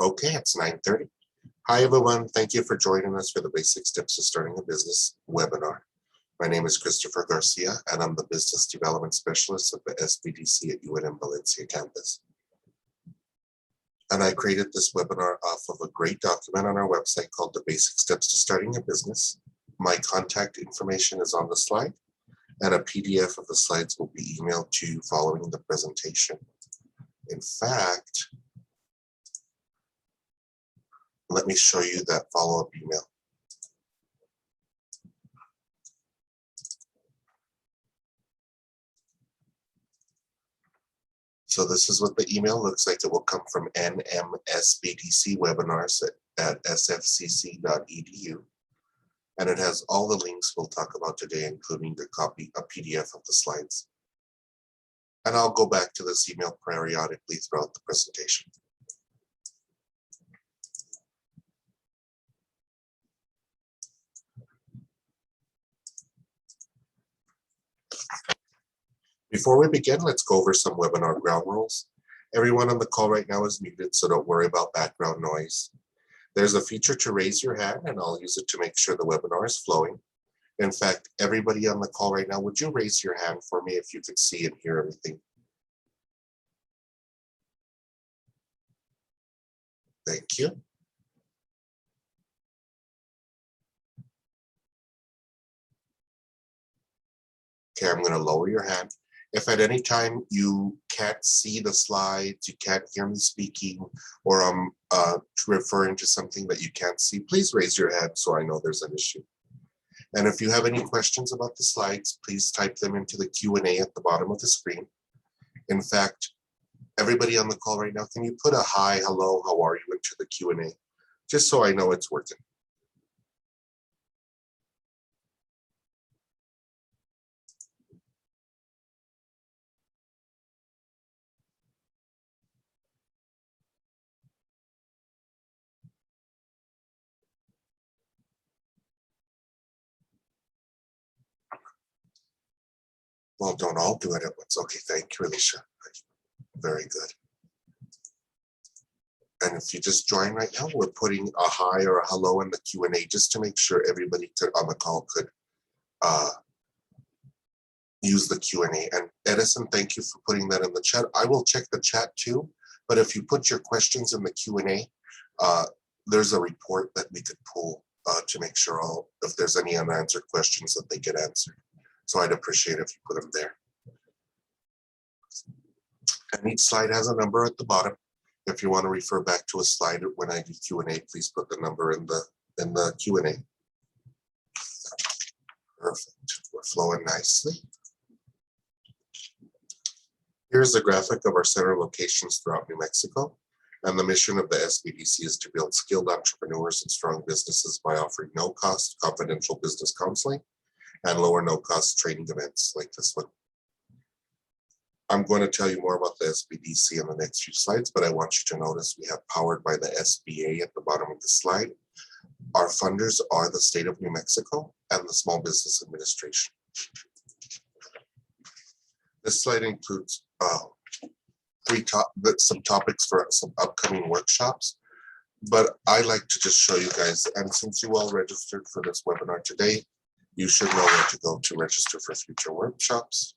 Okay, it's 9:30. Hi, everyone. Thank you for joining us for the Basic Steps to Starting a Business webinar. My name is Christopher Garcia, and I'm the Business Development Specialist of the SBDC at UNM Valencia campus. And I created this webinar off of a great document on our website called The Basic Steps to Starting a Business. My contact information is on the slide, and a PDF of the slides will be emailed to you following the presentation. In fact, let me show you that follow-up email. So this is what the email looks like. It will come from NMSBDC webinars at sfcc.edu. And it has all the links we'll talk about today, including a PDF of the slides. And I'll go back to this email periodically throughout the presentation. Before we begin, let's go over some webinar ground rules. Everyone on the call right now is muted, so don't worry about background noise. There's a feature to raise your hand, and I'll use it to make sure the webinar is flowing. In fact, everybody on the call right now, would you raise your hand for me if you could see and hear everything? Thank you. Okay, I'm going to lower your hand. If at any time you can't see the slides, you can't hear me speaking, or I'm referring to something that you can't see, please raise your hand so I know there's an issue. And if you have any questions about the slides, please type them into the Q&A at the bottom of the screen. In fact, everybody on the call right now, can you put a hi, hello, how are you into the Q&A, just so I know it's working. Well, don't all do it at once. Okay, thank you, Alicia. Very good. And if you just join right now, we're putting a hi or a hello in the Q&A just to make sure everybody on the call could use the Q&A. And Edison, thank you for putting that in the chat. I will check the chat too, but if you put your questions in the Q&A, there's a report that we could pull to make sure if there's any unanswered questions that they get answered. So I'd appreciate if you put them there. And each slide has a number at the bottom. If you want to refer back to a slide when I do Q&A, please put the number in the Q&A. Perfect. We're flowing nicely. Here's a graphic of our center locations throughout New Mexico. And the mission of the SBDC is to build skilled entrepreneurs and strong businesses by offering no-cost confidential business counseling and lower no-cost training events like this one. I'm going to tell you more about the SBDC in the next few slides, but I want you to notice we have powered by the SBA at the bottom of the slide. Our funders are the state of New Mexico and the Small Business Administration. This slide includes some topics for some upcoming workshops, but I like to just show you guys, and since you all registered for this webinar today, you should know where to go to register for future workshops.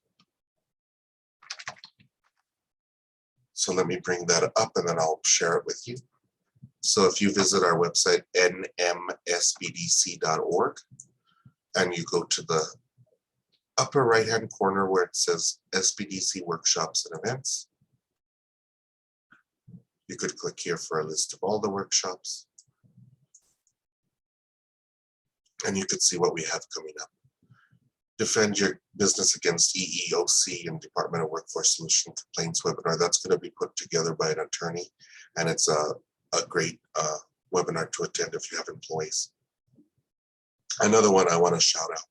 So let me bring that up and then I'll share it with you. So if you visit our website, nmsbdc.org, and you go to the upper right-hand corner where it says SBDC Workshops and Events, you could click here for a list of all the workshops. And you could see what we have coming up. Defend your business against EEOC and Department of Workforce Solution complaints webinar. That's going to be put together by an attorney, and it's a great webinar to attend if you have employees. Another one I want to shout out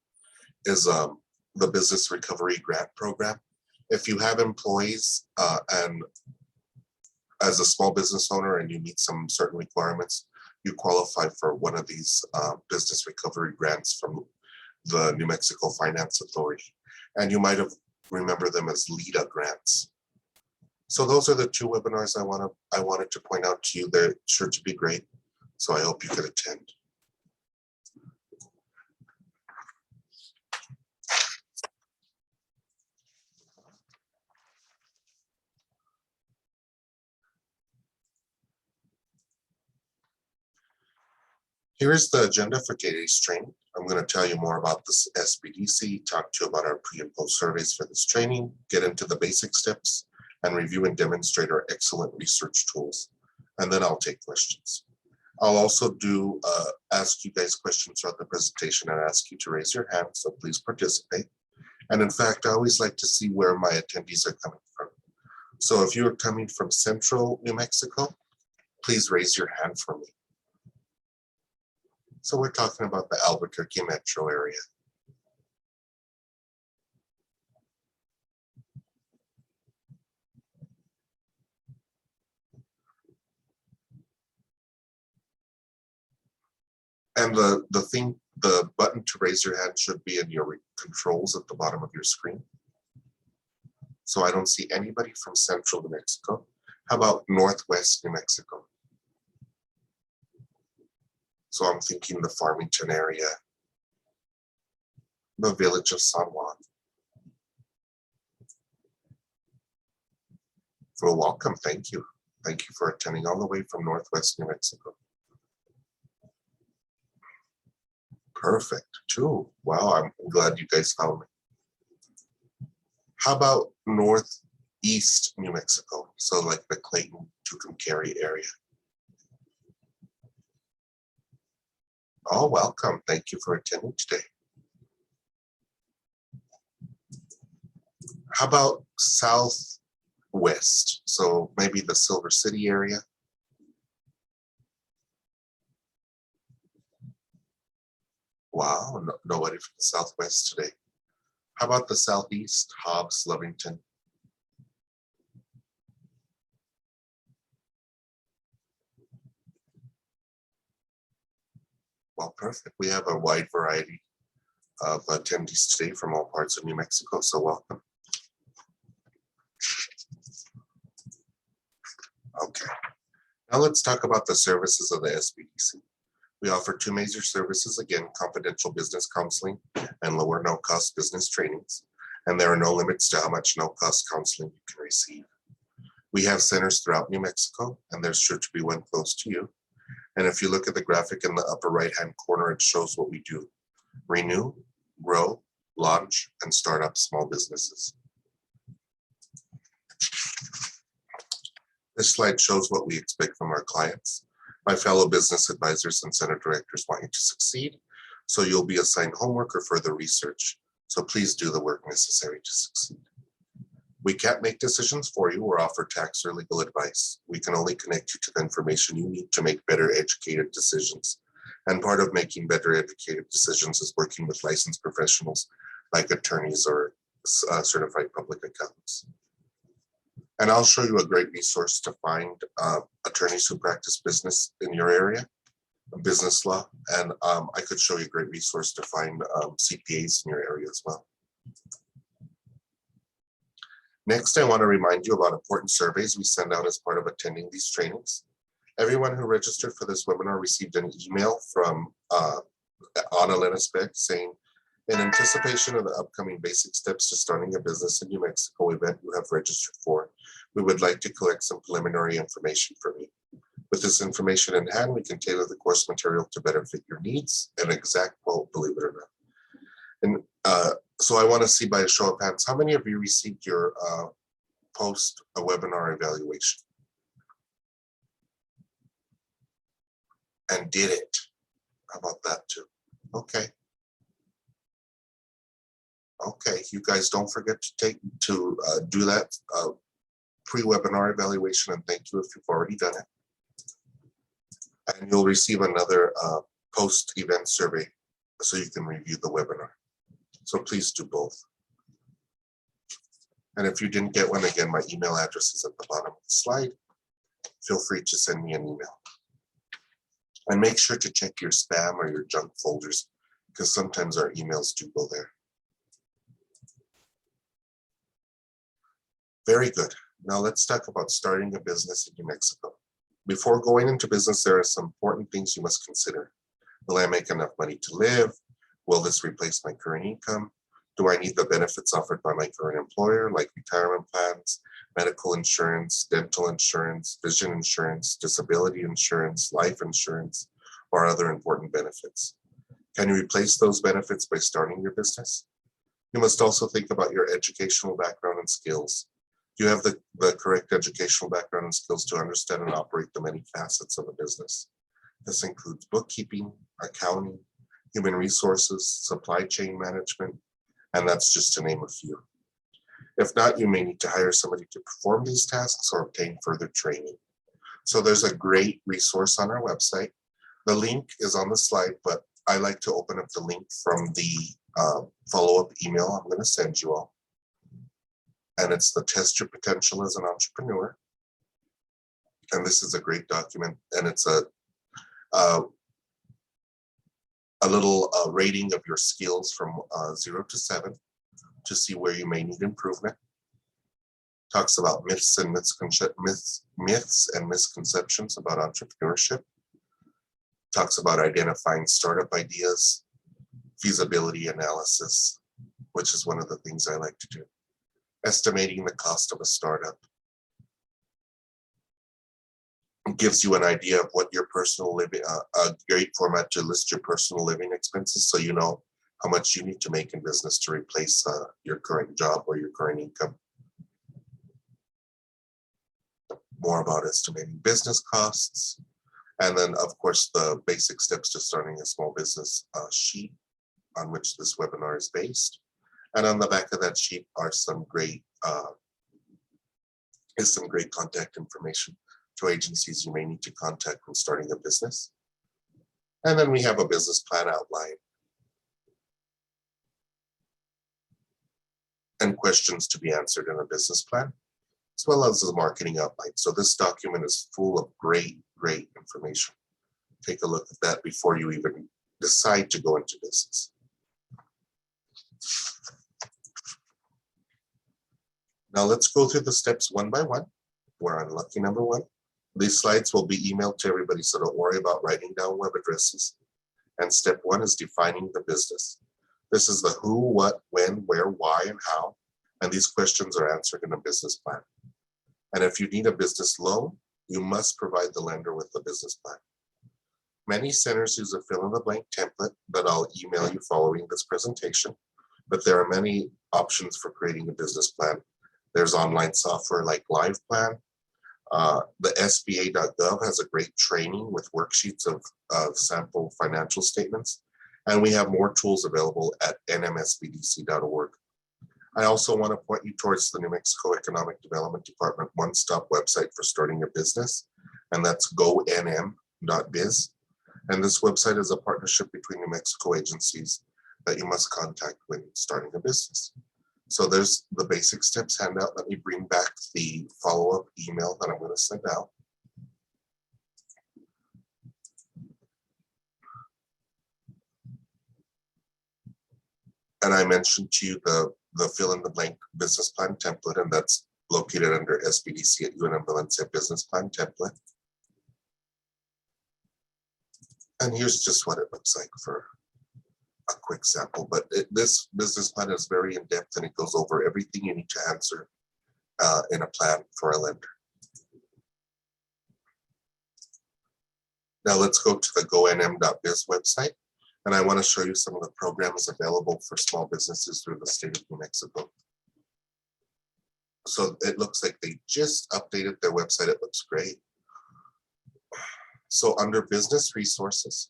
is the Business Recovery Grant Program. If you have employees and as a small business owner and you meet some certain requirements, you qualify for one of these business recovery grants from the New Mexico Finance Authority. And you might have remember them as LEDA grants. So those are the two webinars I wanted to point out to you. They're sure to be great. So I hope you could attend. Here is the agenda for today's training. I'm going to tell you more about this SBDC, talk to you about our pre and post surveys for this training, get into the basic steps, and review and demonstrate our excellent research tools. And then I'll take questions. I'll also ask you guys questions throughout the presentation and ask you to raise your hand, so please participate. And in fact, I always like to see where my attendees are coming from. So if you are coming from Central New Mexico, please raise your hand for me. So we're talking about the Albuquerque metro area. And the button to raise your hand should be in your controls at the bottom of your screen. So I don't see anybody from Central New Mexico. How about Northwest New Mexico? So I'm thinking the Farmington area, the village of San Juan. Well, welcome, thank you. Thank you for attending all the way from Northwest New Mexico. Perfect, too. Wow, I'm glad you guys found me. How about Northeast New Mexico? So like the Clayton, Tucumcari area. Oh, welcome. Thank you for attending today. How about Southwest? So maybe the Silver City area. Wow, nobody from the Southwest today. How about the Southeast, Hobbs, Lovington? Well, perfect. We have a wide variety of attendees today from all parts of New Mexico, so welcome. Okay, now let's talk about the services of the SBDC. We offer two major services, again, confidential business counseling and lower no-cost business trainings. And there are no limits to how much no-cost counseling you can receive. We have centers throughout New Mexico, and there's sure to be one close to you. And if you look at the graphic in the upper right-hand corner, it shows what we do: renew, grow, launch, and start up small businesses. This slide shows what we expect from our clients. My fellow business advisors and center directors want you to succeed, so you'll be assigned homework or further research. So please do the work necessary to succeed. We can't make decisions for you or offer tax or legal advice. We can only connect you to the information you need to make better educated decisions. And part of making better educated decisions is working with licensed professionals like attorneys or certified public accountants. And I'll show you a great resource to find attorneys who practice business in your area, business law. And I could show you a great resource to find CPAs in your area as well. Next, I want to remind you about important surveys we send out as part of attending these trainings. Everyone who registered for this webinar received an email from Analyst saying, in anticipation of the upcoming basic steps to starting a business in New Mexico event you have registered for, we would like to collect some preliminary information from you. With this information in hand, we can tailor the course material to better fit your needs, an exact quote, believe it or not. And so I want to see by a show of hands, how many of you received your post a webinar evaluation? And did it? How about that too? Okay. Okay, you guys don't forget to do that pre-webinar evaluation, and thank you if you've already done it. And you'll receive another post-event survey so you can review the webinar. So please do both. And if you didn't get one, again, my email address is at the bottom of the slide. Feel free to send me an email. And make sure to check your spam or your junk folders, because sometimes our emails do go there. Very good. Now let's talk about starting a business in New Mexico. Before going into business, there are some important things you must consider. Will I make enough money to live? Will this replace my current income? Do I need the benefits offered by my current employer, like retirement plans, medical insurance, dental insurance, vision insurance, disability insurance, life insurance, or other important benefits? Can you replace those benefits by starting your business? You must also think about your educational background and skills. Do you have the correct educational background and skills to understand and operate the many facets of a business? This includes bookkeeping, accounting, human resources, supply chain management, and that's just to name a few. If not, you may need to hire somebody to perform these tasks or obtain further training. So there's a great resource on our website. The link is on the slide, but I like to open up the link from the follow-up email I'm going to send you all. And it's the Test Your Potential as an Entrepreneur. And this is a great document, and it's a little rating of your skills from 0 to 7 to see where you may need improvement. Talks about myths and misconceptions about entrepreneurship. Talks about identifying startup ideas, feasibility analysis, which is one of the things I like to do. Estimating the cost of a startup. It gives you an idea of what your personal living, a great format to list your personal living expenses so you know how much you need to make in business to replace your current job or your current income. More about estimating business costs. And then, of course, the basic steps to starting a small business sheet on which this webinar is based. And on the back of that sheet are some great contact information to agencies you may need to contact when starting a business. And then we have a business plan outline and questions to be answered in a business plan, as well as the marketing outline. So this document is full of great information. Take a look at that before you even decide to go into business. Now let's go through the steps one by one. We're on lucky number 1. These slides will be emailed to everybody, so don't worry about writing down web addresses. And step 1 is defining the business. This is the who, what, when, where, why, and how. And these questions are answered in a business plan. And if you need a business loan, you must provide the lender with the business plan. Many centers use a fill-in-the-blank template that I'll email you following this presentation, but there are many options for creating a business plan. There's online software like LivePlan. The SBA.gov has a great training with worksheets of sample financial statements, and we have more tools available at nmsbdc.org. I also want to point you towards the New Mexico Economic Development Department one-stop website for starting a business, and that's gonm.biz. And this website is a partnership between New Mexico agencies that you must contact when starting a business. So there's the basic steps handout. Let me bring back the follow-up email that I'm going to send out. And I mentioned to you the fill-in-the-blank business plan template, and that's located under SBDC at UNM Valencia Business Plan Template. And here's just what it looks like for a quick sample, but this business plan is very in-depth and it goes over everything you need to answer in a plan for a lender. Now let's go to the gonm.biz website, and I want to show you some of the programs available for small businesses through the state of New Mexico. So it looks like they just updated their website. It looks great. So under business resources,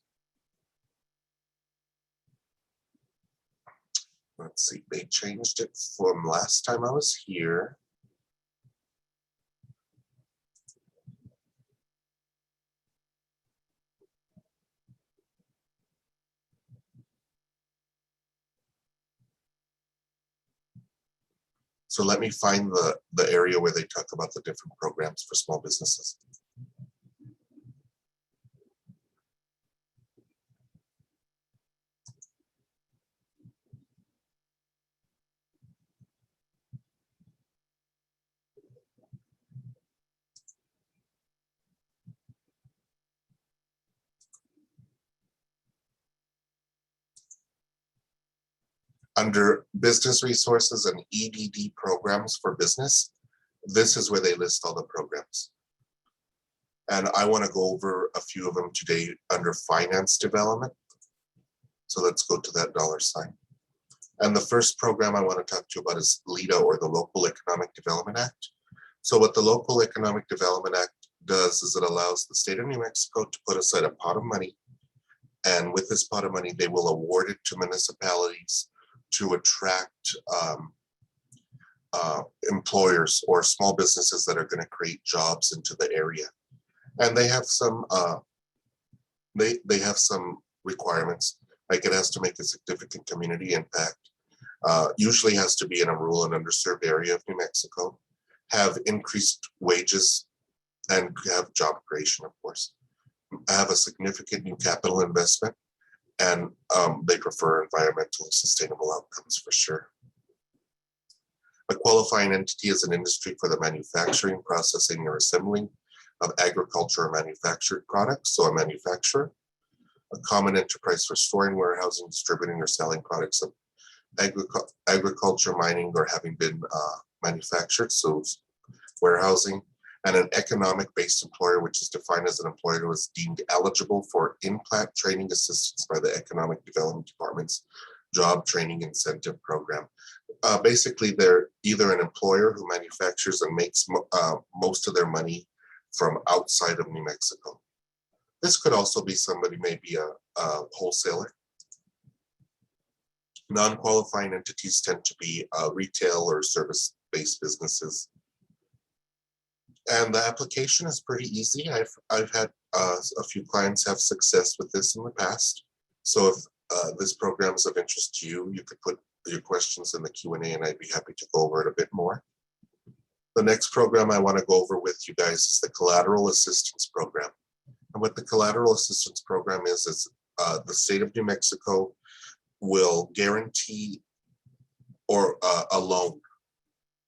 let's see, they changed it from last time I was here. So let me find the area where they talk about the different programs for small businesses. Under business resources and EDD programs for business, this is where they list all the programs. And I want to go over a few of them today under finance development. So let's go to that $. And the first program I want to talk to you about is LEDA, or the Local Economic Development Act. So what the Local Economic Development Act does is it allows the state of New Mexico to put aside a pot of money. And with this pot of money, they will award it to municipalities to attract employers or small businesses that are going to create jobs into the area. And they have some they have some requirements, like it has to make a significant community impact, usually has to be in a rural and underserved area of New Mexico, have increased wages, and have job creation, of course, have a significant new capital investment, and they prefer environmental and sustainable outcomes for sure. A qualifying entity is an industry for the manufacturing, processing, or assembling of agriculture or manufactured products, so a manufacturer. A common enterprise for storing, warehousing, distributing, or selling products of agriculture, mining, or having been manufactured, so warehousing. And an economic-based employer, which is defined as an employer who is deemed eligible for in-plant training assistance by the Economic Development Department's Job Training Incentive Program. Basically, they're either an employer who manufactures and makes most of their money from outside of New Mexico. This could also be somebody, maybe a wholesaler. Non-qualifying entities tend to be retail or service-based businesses. And the application is pretty easy. I've had a few clients have success with this in the past. So if this program is of interest to you, you could put your questions in the Q&A and I'd be happy to go over it a bit more. The next program I want to go over with you guys is the Collateral Assistance Program. And what the Collateral Assistance Program is the state of New Mexico will guarantee or a loan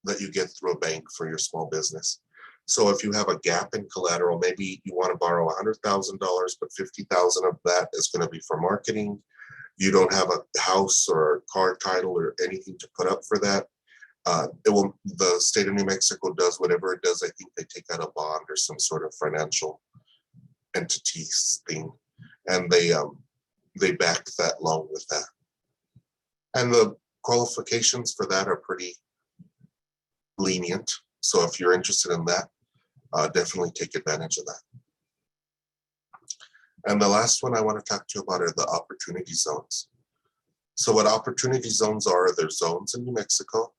that you get through a bank for your small business. So if you have a gap in collateral, maybe you want to borrow $100,000, but $50,000 of that is going to be for marketing. You don't have a house or a car title or anything to put up for that. The state of New Mexico does whatever it does. I think they take out a bond or some sort of financial entities thing, and they back that loan with that. And the qualifications for that are pretty lenient. So if you're interested in that, definitely take advantage of that. And the last one I want to talk to you about are the opportunity zones. So what opportunity zones are, they're zones in New Mexico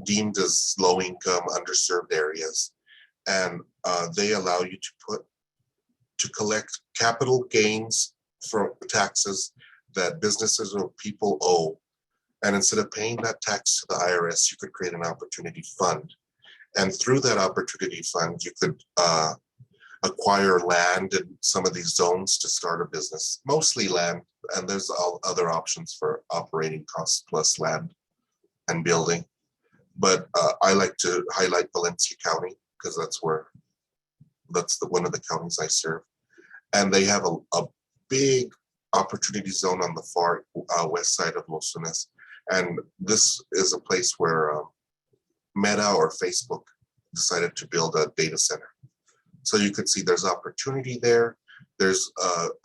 deemed as low income, underserved areas. And they allow you to collect capital gains from taxes that businesses or people owe. And instead of paying that tax to the IRS, you could create an opportunity fund. And through that opportunity fund, you could acquire land in some of these zones to start a business, mostly land. And there's all other options for operating costs plus land and building. But I like to highlight Valencia County because that's one of the counties I serve. And they have a big opportunity zone on the far west side of Los Lunas. And this is a place where Meta or Facebook decided to build a data center. So you could see there's opportunity there. There's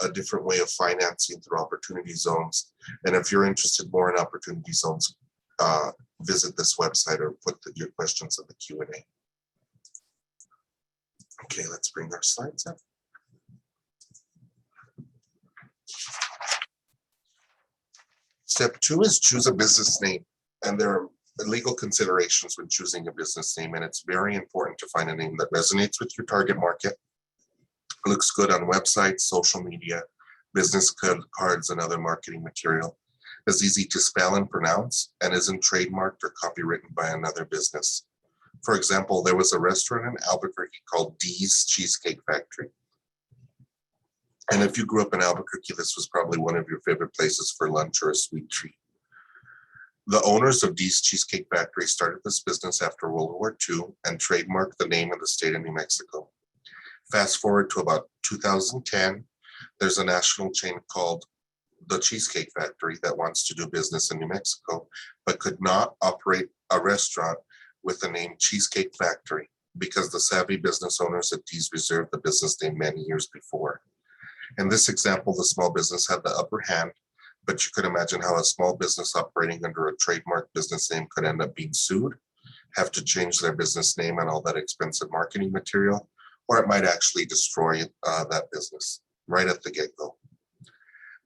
a different way of financing through opportunity zones. And if you're interested more in opportunity zones, visit this website or put your questions in the Q&A. Okay, let's bring our slides up. Step 2 is choose a business name. And there are legal considerations when choosing a business name, and it's very important to find a name that resonates with your target market, looks good on websites, social media, business cards, and other marketing material, is easy to spell and pronounce, and isn't trademarked or copywritten by another business. For example, there was a restaurant in Albuquerque called Dee's Cheesecake Factory. And if you grew up in Albuquerque, this was probably one of your favorite places for lunch or a sweet treat. The owners of Dee's Cheesecake Factory started this business after World War II and trademarked the name of the state of New Mexico. Fast forward to about 2010, there's a national chain called the Cheesecake Factory that wants to do business in New Mexico, but could not operate a restaurant with the name Cheesecake Factory because the savvy business owners at D's reserved the business name many years before. In this example, the small business had the upper hand, but you could imagine how a small business operating under a trademark business name could end up being sued, have to change their business name and all that expensive marketing material, or it might actually destroy that business right at the get-go.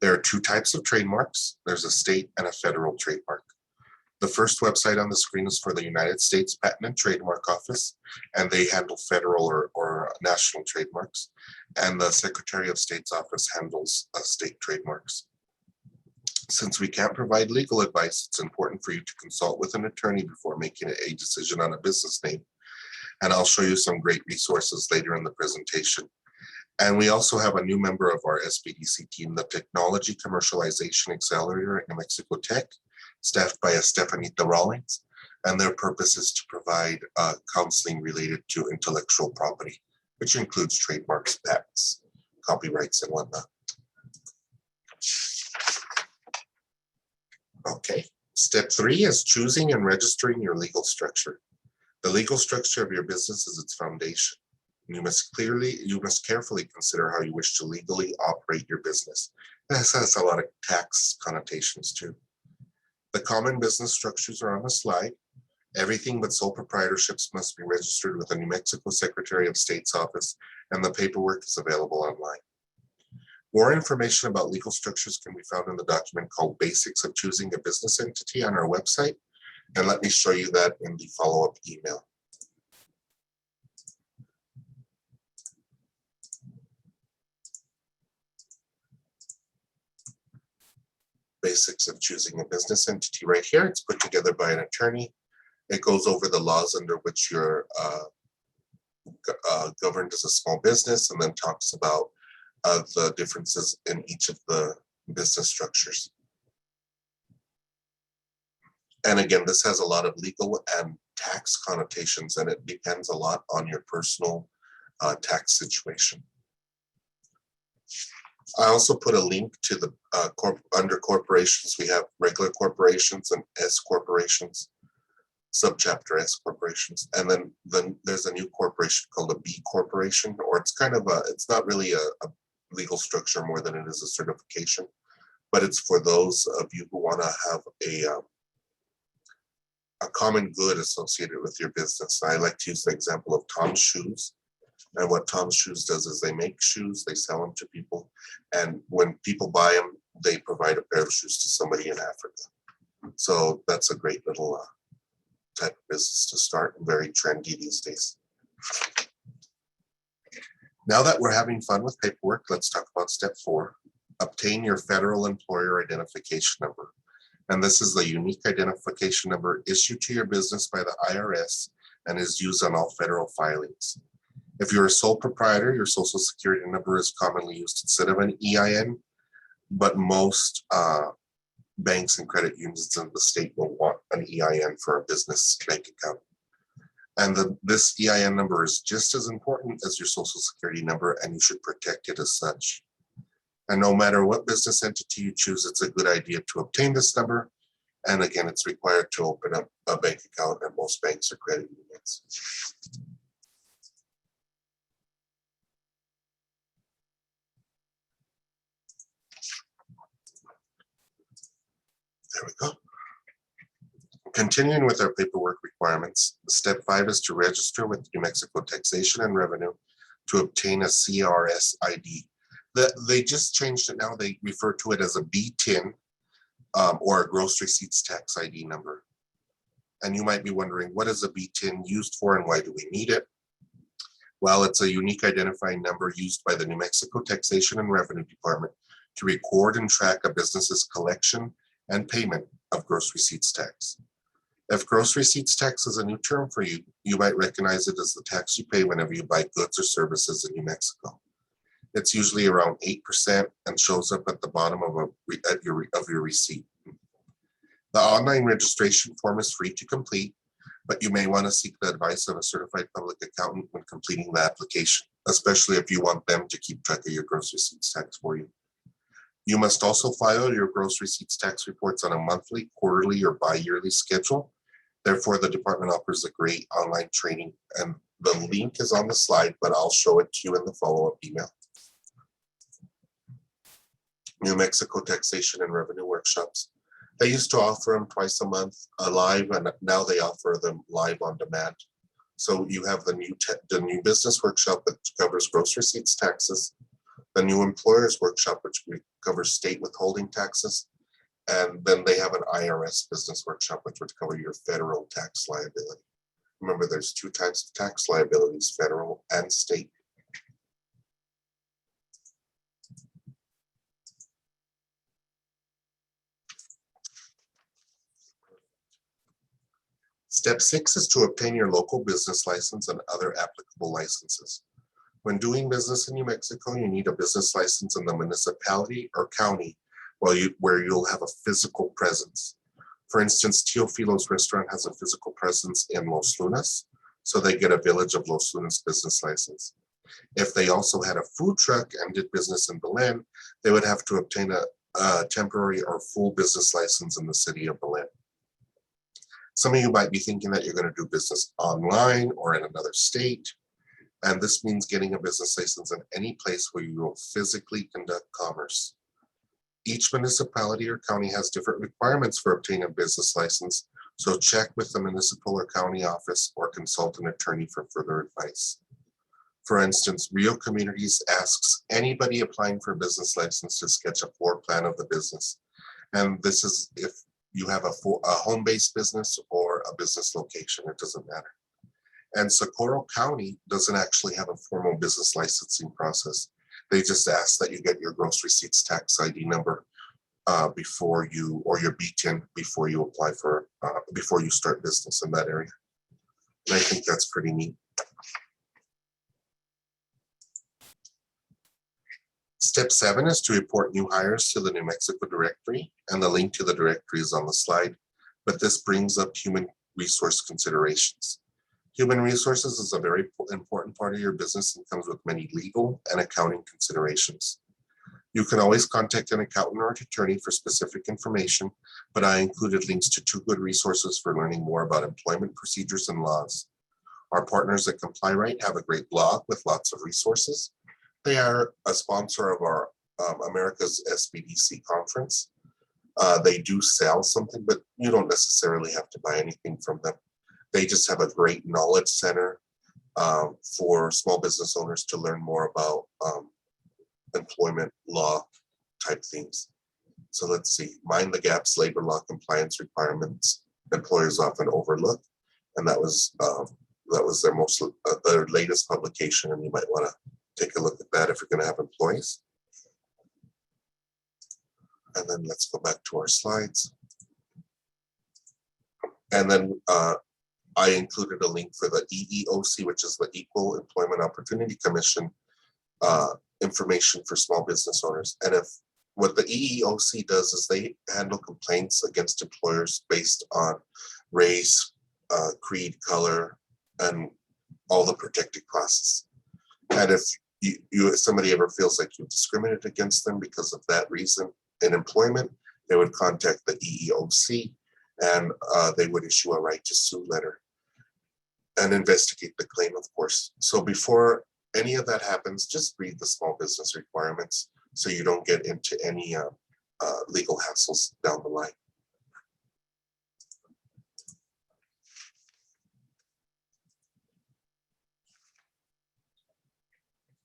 There are two types of trademarks. There's a state and a federal trademark. The first website on the screen is for the United States Patent and Trademark Office, and they handle federal or national trademarks. And the Secretary of State's office handles state trademarks. Since we can't provide legal advice, it's important for you to consult with an attorney before making a decision on a business name. And I'll show you some great resources later in the presentation. And we also have a new member of our SBDC team, the Technology Commercialization Accelerator at New Mexico Tech, staffed by a Stefanita Rawlings, and their purpose is to provide counseling related to intellectual property, which includes trademarks, patents, copyrights, and whatnot. Okay, step 3 is choosing and registering your legal structure. The legal structure of your business is its foundation. You must carefully consider how you wish to legally operate your business. This has a lot of tax connotations too. The common business structures are on the slide. Everything but sole proprietorships must be registered with the New Mexico Secretary of State's office, and the paperwork is available online. More information about legal structures can be found in the document called Basics of Choosing a Business Entity on our website, and let me show you that in the follow-up email. Basics of Choosing a Business Entity right here. It's put together by an attorney. It goes over the laws under which you're governed as a small business, and then talks about the differences in each of the business structures. And again, this has a lot of legal and tax connotations, and it depends a lot on your personal tax situation. I also put a link to the under corporations. We have regular corporations and S corporations, subchapter S corporations, and then there's a new corporation called a B corporation, or it's kind of it's not really a legal structure more than it is a certification, but it's for those of you who want to have a common good associated with your business. I like to use the example of Tom's Shoes. And what Tom's Shoes does is they make shoes, they sell them to people, and when people buy them, they provide a pair of shoes to somebody in Africa. So that's a great little type of business to start, and very trendy these days. Now that we're having fun with paperwork, let's talk about step 4. Obtain your federal employer identification number. And this is the unique identification number issued to your business by the IRS and is used on all federal filings. If you're a sole proprietor, your social security number is commonly used instead of an EIN, but most banks and credit unions in the state will want an EIN for a business bank account. And this EIN number is just as important as your social security number, and you should protect it as such. And no matter what business entity you choose, it's a good idea to obtain this number. And again, it's required to open up a bank account at most banks or credit unions. There we go. Continuing with our paperwork requirements, step 5 is to register with New Mexico Taxation and Revenue to obtain a CRS ID. They just changed it now. They refer to it as a BTIN or a Gross Receipts Tax ID number. And you might be wondering, what is a BTIN used for and why do we need it? Well, it's a unique identifying number used by the New Mexico Taxation and Revenue Department to record and track a business's collection and payment of gross receipts tax. If gross receipts tax is a new term for you, you might recognize it as the tax you pay whenever you buy goods or services in New Mexico. It's usually around 8% and shows up at the bottom of your receipt. The online registration form is free to complete, but you may want to seek the advice of a certified public accountant when completing the application, especially if you want them to keep track of your gross receipts tax for you. You must also file your gross receipts tax reports on a monthly, quarterly, or bi-yearly schedule. Therefore, the department offers a great online training, and the link is on the slide, but I'll show it to you in the follow-up email. New Mexico Taxation and Revenue Workshops. They used to offer them twice a month live, and now they offer them live on demand. So you have the new business workshop, which covers gross receipts taxes, the new employers workshop, which covers state withholding taxes, and then they have an IRS business workshop, which would cover your federal tax liability. Remember, there's two types of tax liabilities, federal and state. Step 6 is to obtain your local business license and other applicable licenses. When doing business in New Mexico, you need a business license in the municipality or county where you'll have a physical presence. For instance, Tio Filo's restaurant has a physical presence in Los Lunas, so they get a Village of Los Lunas business license. If they also had a food truck and did business in Belen, they would have to obtain a temporary or full business license in the city of Belen. Some of you might be thinking that you're going to do business online or in another state, and this means getting a business license in any place where you will physically conduct commerce. Each municipality or county has different requirements for obtaining a business license, so check with the municipal or county office or consult an attorney for further advice. For instance, Rio Communities asks anybody applying for a business license to sketch a floor plan of the business. And this is if you have a home-based business or a business location, it doesn't matter. And Socorro County doesn't actually have a formal business licensing process. They just ask that you get your gross receipts tax ID number before you, or your BTIN before you apply for, before you start business in that area. And I think that's pretty neat. Step 7 is to report new hires to the New Mexico directory, and the link to the directory is on the slide, but this brings up human resource considerations. Human resources is a very important part of your business and comes with many legal and accounting considerations. You can always contact an accountant or an attorney for specific information, but I included links to 2 good resources for learning more about employment procedures and laws. Our partners at Comply Right have a great blog with lots of resources. They are a sponsor of our America's SBDC conference. They do sell something, but you don't necessarily have to buy anything from them. They just have a great knowledge center for small business owners to learn more about employment law type things. So let's see, Mind the Gaps, labor law compliance requirements employers often overlook, and that was their latest publication, and you might want to take a look at that if you're going to have employees. And then let's go back to our slides. And then I included a link for the EEOC, which is the Equal Employment Opportunity Commission information for small business owners. And if what the EEOC does is they handle complaints against employers based on race, creed, color, and all the protected classes. And if if somebody ever feels like you discriminated against them because of that reason in employment, they would contact the EEOC, and they would issue a right to sue letter and investigate the claim, of course. So before any of that happens, just read the small business requirements so you don't get into any legal hassles down the line.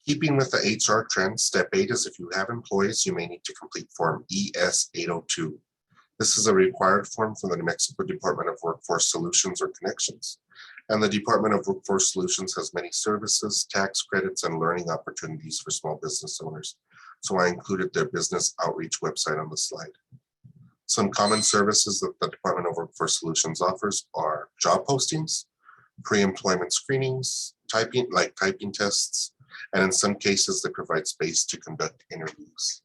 Keeping with the HR trend, step 8 is if you have employees, you may need to complete Form ES-802. This is a required form from the New Mexico Department of Workforce Solutions or Connections. And the Department of Workforce Solutions has many services, tax credits, and learning opportunities for small business owners. So I included their business outreach website on the slide. Some common services that the Department of Workforce Solutions offers are job postings, pre-employment screenings, typing tests, and in some cases, they provide space to conduct interviews.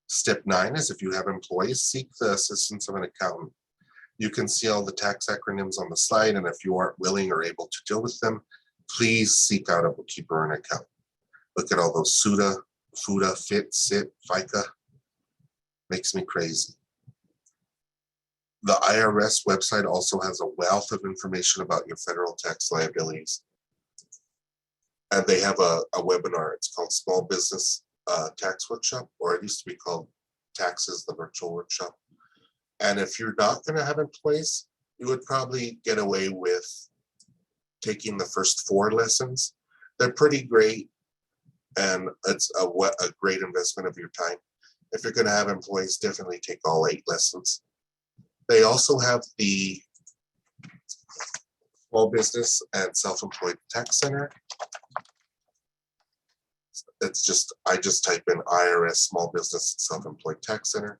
Step 9 is if you have employees, seek the assistance of an accountant. You can see all the tax acronyms on the slide, and if you aren't willing or able to deal with them, please seek out a bookkeeper or an accountant. Look at all those SUDA, FUDA, FIT, SIT, FICA. Makes me crazy. The IRS website also has a wealth of information about your federal tax liabilities. And they have a webinar. It's called Small Business Tax Workshop, or it used to be called Taxes, the Virtual Workshop. And if you're not going to have employees, you would probably get away with taking the first 4 lessons. They're pretty great, and it's a great investment of your time. If you're going to have employees, definitely take all 8 lessons. They also have the Small Business and Self-Employed Tax Center. It's just, I just type in IRS Small Business and Self-Employed Tax Center.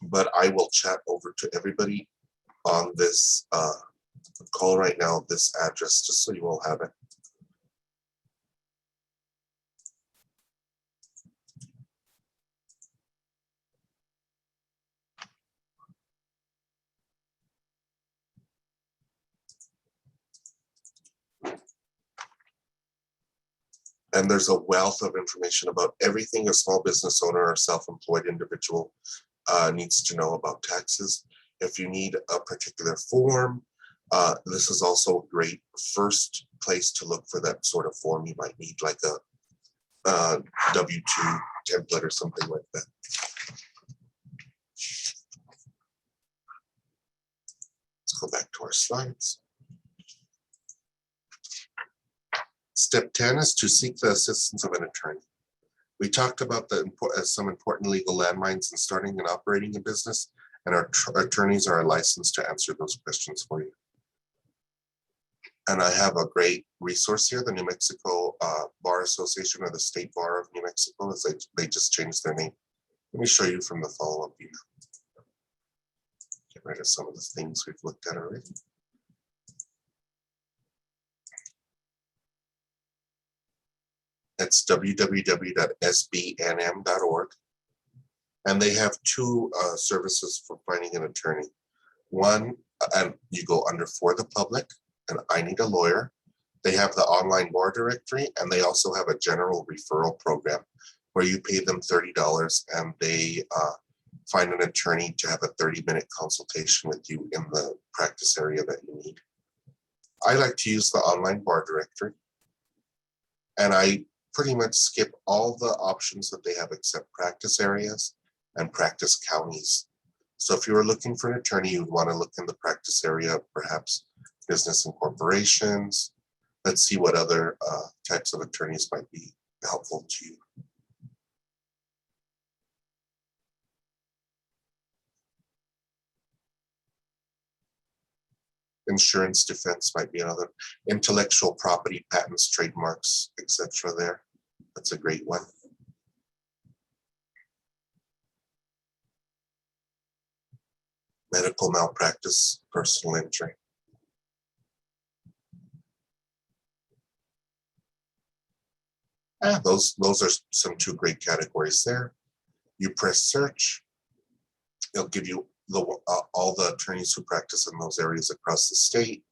But I will chat over to everybody on this call right now, this address, just so you all have it. And there's a wealth of information about everything a small business owner or self-employed individual needs to know about taxes. If you need a particular form, this is also a great first place to look for that sort of form. You might need like a W-2 template or something like that. Let's go back to our slides. Step 10 is to seek the assistance of an attorney. We talked about some important legal landmines in starting and operating a business, and our attorneys are licensed to answer those questions for you. And I have a great resource here, the New Mexico Bar Association, or the State Bar of New Mexico, as they just changed their name. Let me show you from the follow-up email. Get rid of some of the things we've looked at already. It's www.sbnm.org. And they have 2 services for finding an attorney. One, and you go under For the Public, and I Need a Lawyer. They have the online bar directory, and they also have a general referral program where you pay them $30 and they find an attorney to have a 30-minute consultation with you in the practice area that you need. I like to use the online bar directory, and I pretty much skip all the options that they have except practice areas and practice counties. So if you were looking for an attorney, you'd want to look in the practice area, perhaps business and corporations. Let's see what other types of attorneys might be helpful to you. Insurance defense might be another. Intellectual property, patents, trademarks, etc. there. That's a great one. Medical malpractice, personal injury. Those are some 2 great categories there. You press search. It'll give you all the attorneys who practice in those areas across the state.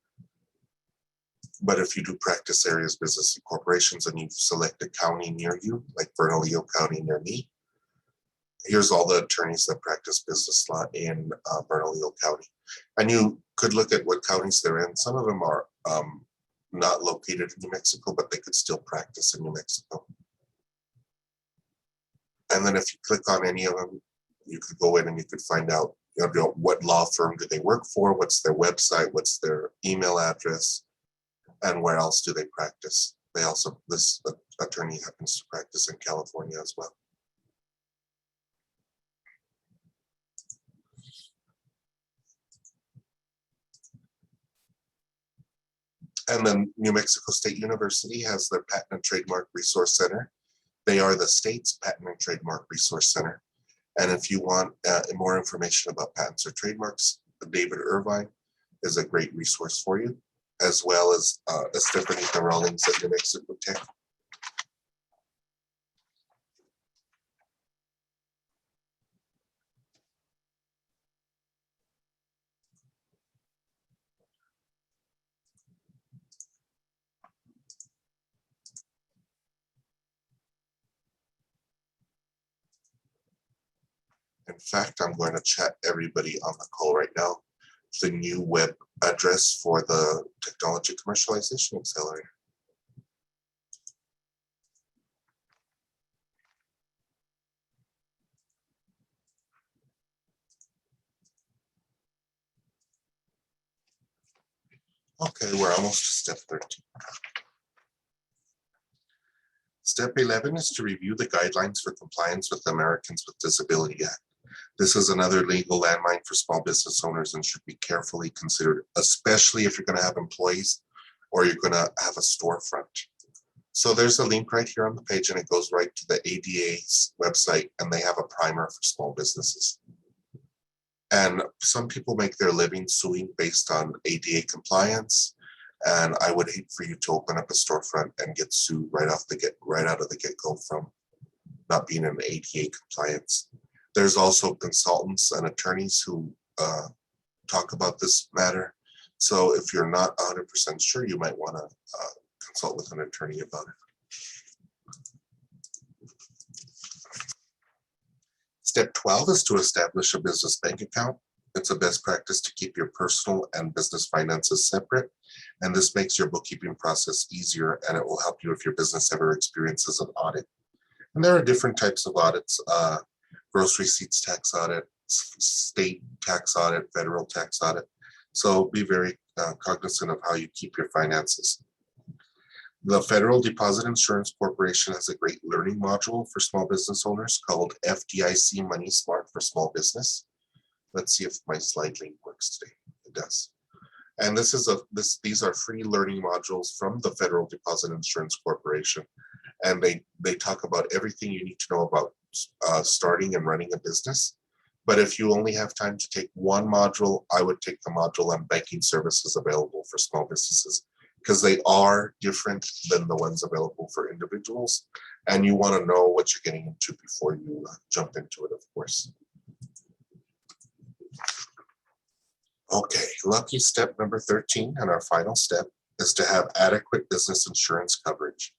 But if you do practice areas, business and corporations, and you select a county near you, like Bernalillo County near me, here's all the attorneys that practice business law in Bernalillo County. And you could look at what counties they're in. Some of them are not located in New Mexico, but they could still practice in New Mexico. And then if you click on any of them, you could go in and you could find out, what law firm do they work for, what's their website, what's their email address, and where else do they practice. This attorney happens to practice in California as well. And then New Mexico State University has their Patent and Trademark Resource Center. They are the state's Patent and Trademark Resource Center. And if you want more information about patents or trademarks, David Irvine is a great resource for you, as well as Stephanie Rawlings at New Mexico Tech. In fact, I'm going to chat everybody on the call right now the new web address for the Technology Commercialization Accelerator. Okay, we're almost to step 13. Step 11 is to review the guidelines for compliance with the Americans with Disability Act. This is another legal landmine for small business owners and should be carefully considered, especially if you're going to have employees or you're going to have a storefront. So there's a link right here on the page and it goes right to the ADA's website and they have a primer for small businesses. And some people make their living suing based on ADA compliance. And I would hate for you to open up a storefront and get sued right out of the get-go from not being in ADA compliance. There's also consultants and attorneys who talk about this matter. So if you're not 100% sure, you might want to consult with an attorney about it. Step 12 is to establish a business bank account. It's a best practice to keep your personal and business finances separate. And this makes your bookkeeping process easier and it will help you if your business ever experiences an audit. And there are different types of audits, gross receipts tax audit, state tax audit, federal tax audit. So be very cognizant of how you keep your finances. The Federal Deposit Insurance Corporation has a great learning module for small business owners called FDIC Money Smart for Small Business. Let's see if my slide link works today. It does. And these are free learning modules from the Federal Deposit Insurance Corporation. And they talk about everything you need to know about starting and running a business. But if you only have time to take one module, I would take the module on banking services available for small businesses, because they are different than the ones available for individuals. And you want to know what you're getting into before you jump into it, of course. Okay, lucky step number 13, and our final step, is to have adequate business insurance coverage.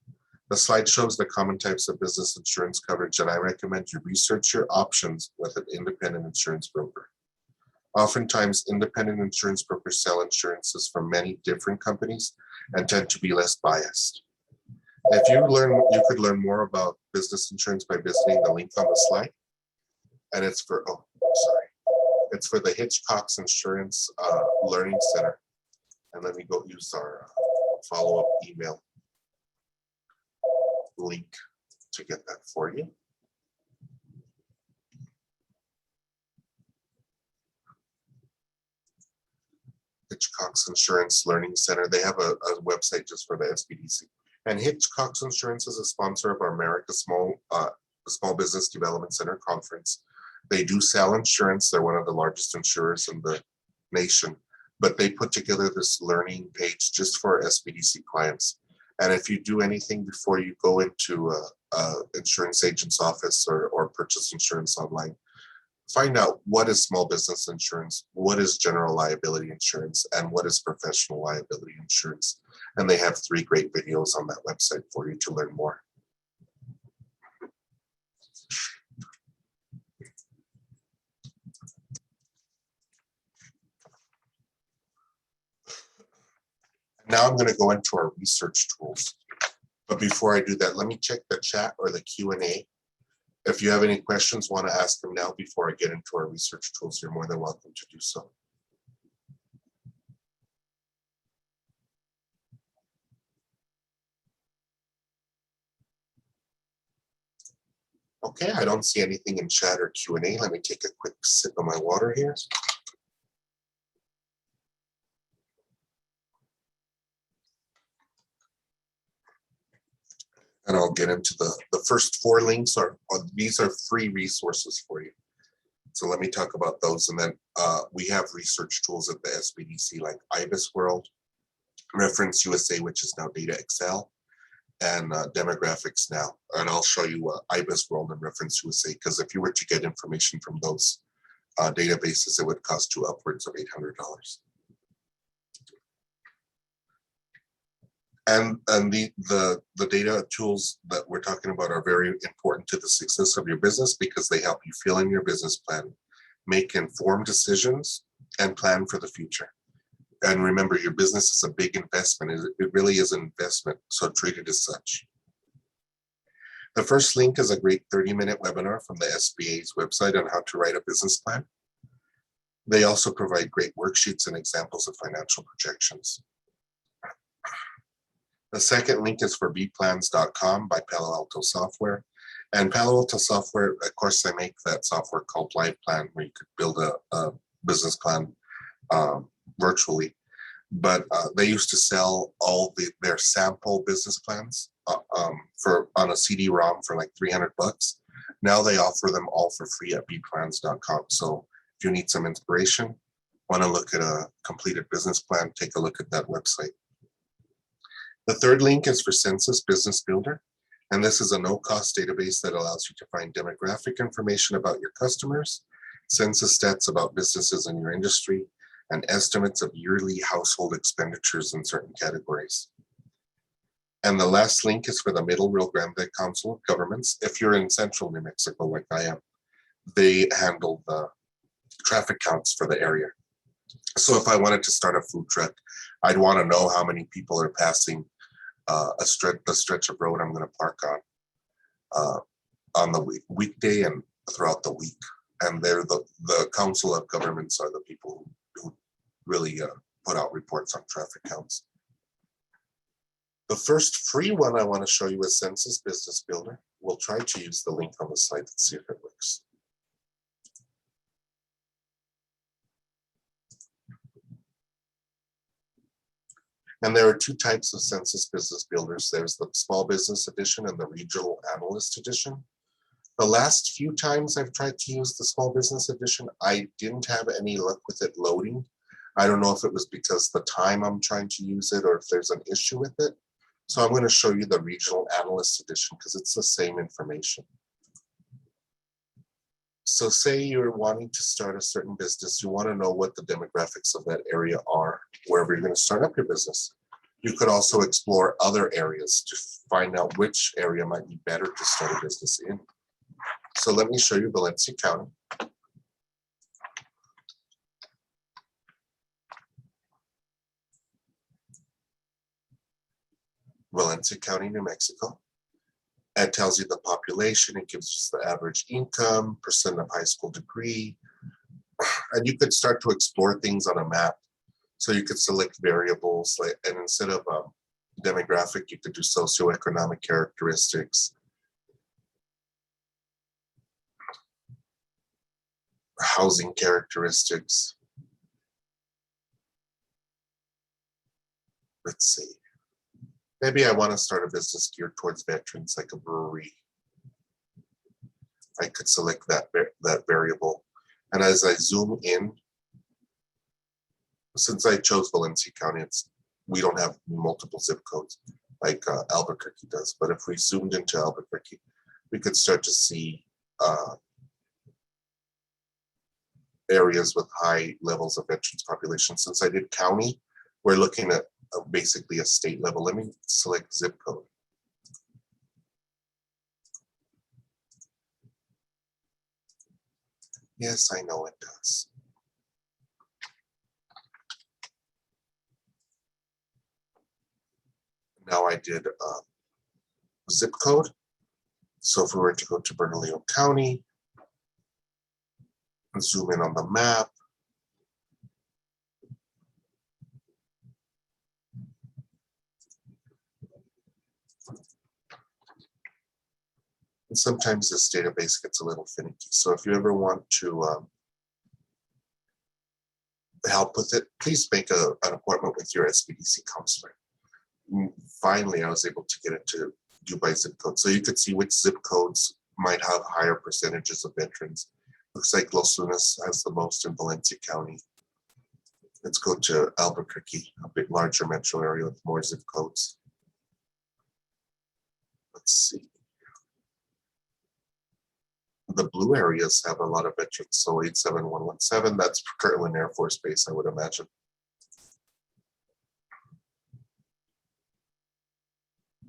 The slide shows the common types of business insurance coverage, and I recommend you research your options with an independent insurance broker. Oftentimes, independent insurance brokers sell insurances from many different companies and tend to be less biased. If you could learn more about business insurance by visiting the link on the slide. And it's for, it's for the Hitchcock's Insurance Learning Center. And let me go use our follow-up email link to get that for you. Hitchcock's Insurance Learning Center. They have a website just for the SBDC. And Hitchcock's Insurance is a sponsor of our America Small Business Development Center conference. They do sell insurance. They're one of the largest insurers in the nation, but they put together this learning page just for SBDC clients. And if you do anything before you go into an insurance agent's office or purchase insurance online, find out what is small business insurance, what is general liability insurance, and what is professional liability insurance. And they have 3 great videos on that website for you to learn more. Now I'm going to go into our research tools. But before I do that, let me check the chat or the Q&A. If you have any questions, want to ask them now before I get into our research tools, you're more than welcome to do so. Okay, I don't see anything in chat or Q&A. Let me take a quick sip of my water here. And I'll get into the first 4 links. These are free resources for you. So let me talk about those. And then we have research tools at the SBDC like IBIS World, Reference USA, which is now Data Excel, and Demographics Now. And I'll show you IBIS World and Reference USA, because if you were to get information from those databases, it would cost you upwards of $800. And the data tools that we're talking about are very important to the success of your business because they help you fill in your business plan, make informed decisions, and plan for the future. And remember, your business is a big investment. It really is an investment, so treat it as such. The first link is a great 30-minute webinar from the SBA's website on how to write a business plan. They also provide great worksheets and examples of financial projections. The second link is for bplans.com by Palo Alto Software. And Palo Alto Software, of course, they make that software called LivePlan where you could build a business plan virtually. But they used to sell all their sample business plans on a CD-ROM for like $300. Now they offer them all for free at bplans.com. So if you need some inspiration, want to look at a completed business plan, take a look at that website. The third link is for Census Business Builder. And this is a no-cost database that allows you to find demographic information about your customers, census stats about businesses in your industry, and estimates of yearly household expenditures in certain categories. And the last link is for the Middle Rio Grande Council of Governments. If you're in central New Mexico, like I am, they handle the traffic counts for the area. So if I wanted to start a food truck, I'd want to know how many people are passing a stretch of road I'm going to park on the weekday and throughout the week. And they're the Council of Governments are the people who really put out reports on traffic counts. The first free one I want to show you is Census Business Builder. We'll try to use the link on the site and see if it works. And there are two types of Census Business Builders. There's the Small Business Edition and the Regional Analyst Edition. The last few times I've tried to use the Small Business Edition, I didn't have any luck with it loading. I don't know if it was because the time I'm trying to use it or if there's an issue with it. So I'm going to show you the Regional Analyst Edition because it's the same information. So say you're wanting to start a certain business, you want to know what the demographics of that area are, wherever you're going to start up your business. You could also explore other areas to find out which area might be better to start a business in. So let me show you Valencia County. Valencia County, New Mexico. It tells you the population, it gives us the average income, percent of high school degree, and you could start to explore things on a map. So you could select variables, and instead of demographic, you could do socioeconomic characteristics, housing characteristics. Let's see. Maybe I want to start a business geared towards veterans, like a brewery. I could select that variable. And as I zoom in, since I chose Valencia County, we don't have multiple zip codes like Albuquerque does. But if we zoomed into Albuquerque, we could start to see areas with high levels of veterans population. Since I did county, we're looking at basically a state level. Let me select zip code. Yes, I know it does. Now I did zip code. So if we were to go to Bernalillo County, and zoom in on the map, and sometimes this database gets a little finicky. So if you ever want to help with it, please make an appointment with your SBDC counselor. Finally, I was able to get it to do by zip code. So you could see which zip codes might have higher percentages of veterans. Looks like Los Lunas has the most in Valencia County. Let's go to Albuquerque, a bit larger metro area with more zip codes. Let's see. The blue areas have a lot of veterans, so 87117, that's Kirtland Air Force Base, I would imagine.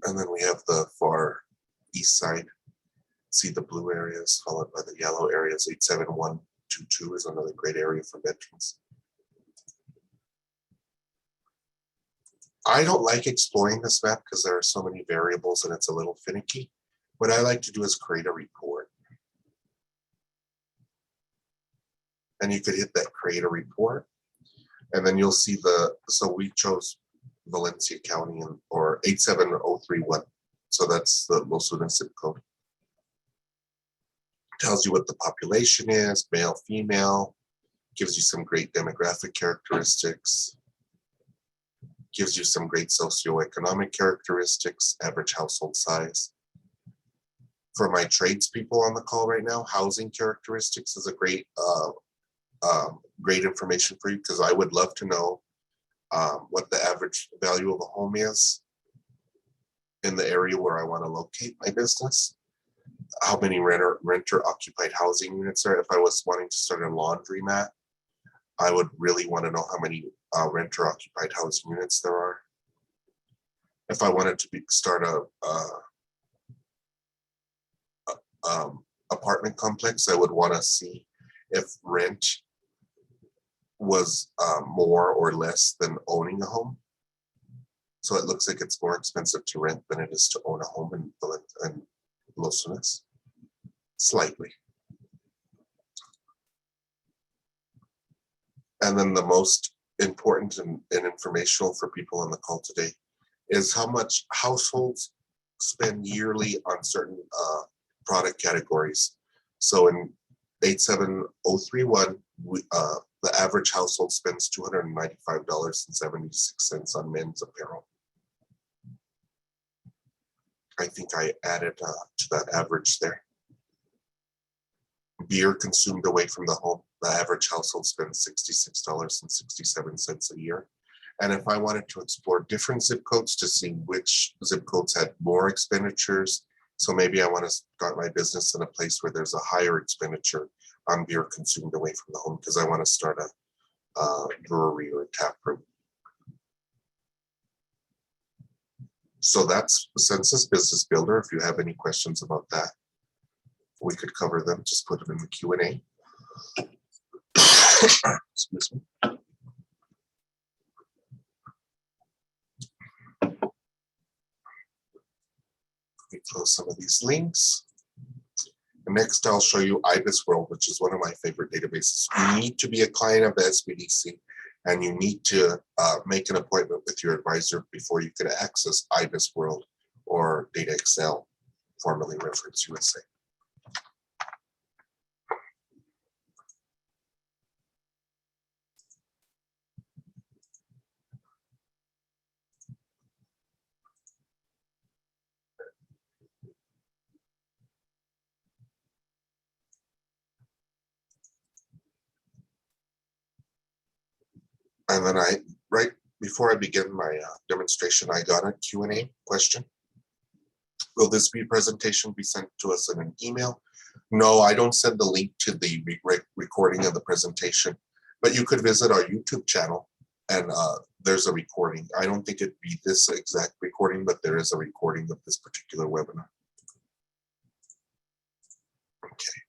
And then we have the far east side. See the blue areas followed by the yellow areas. 87122 is another great area for veterans. I don't like exploring this map because there are so many variables and it's a little finicky. What I like to do is create a report. And you could hit that create a report. And then you'll see so we chose Valencia County or 87031. So that's the Los Lunas zip code. Tells you what the population is, male, female, gives you some great demographic characteristics, gives you some great socioeconomic characteristics, average household size. For my tradespeople on the call right now, housing characteristics is a great great information for you, because I would love to know what the average value of a home is in the area where I want to locate my business. How many renter occupied housing units are. If I was wanting to start a laundromat, I would really want to know how many renter occupied housing units there are. If I wanted to start a apartment complex, I would want to see if rent was more or less than owning a home. So it looks like it's more expensive to rent than it is to own a home in Los Lunas, slightly. And then the most important and informational for people on the call today is how much households spend yearly on certain product categories. So in 87031, the average household spends $295.76 on men's apparel. I think I added to that average there. Beer consumed away from the home, the average household spends $66.67 a year. And if I wanted to explore different zip codes to see which zip codes had more expenditures, so maybe I want to start my business in a place where there's a higher expenditure on beer consumed away from the home, because I want to start a brewery or a tap room. So that's the Census Business Builder. If you have any questions about that, we could cover them. Just put them in the Q&A. Excuse me. Let me close some of these links. And next, I'll show you IBIS World, which is one of my favorite databases. You need to be a client of the SBDC, and you need to make an appointment with your advisor before you can access IBIS World or Data Excel, formerly Reference USA. And then right before I begin my demonstration, I got a Q&A question. Will this presentation be sent to us in an email? No, I don't send the link to the recording of the presentation, but you could visit our YouTube channel and there's a recording. I don't think it'd be this exact recording, but there is a recording of this particular webinar. Okay.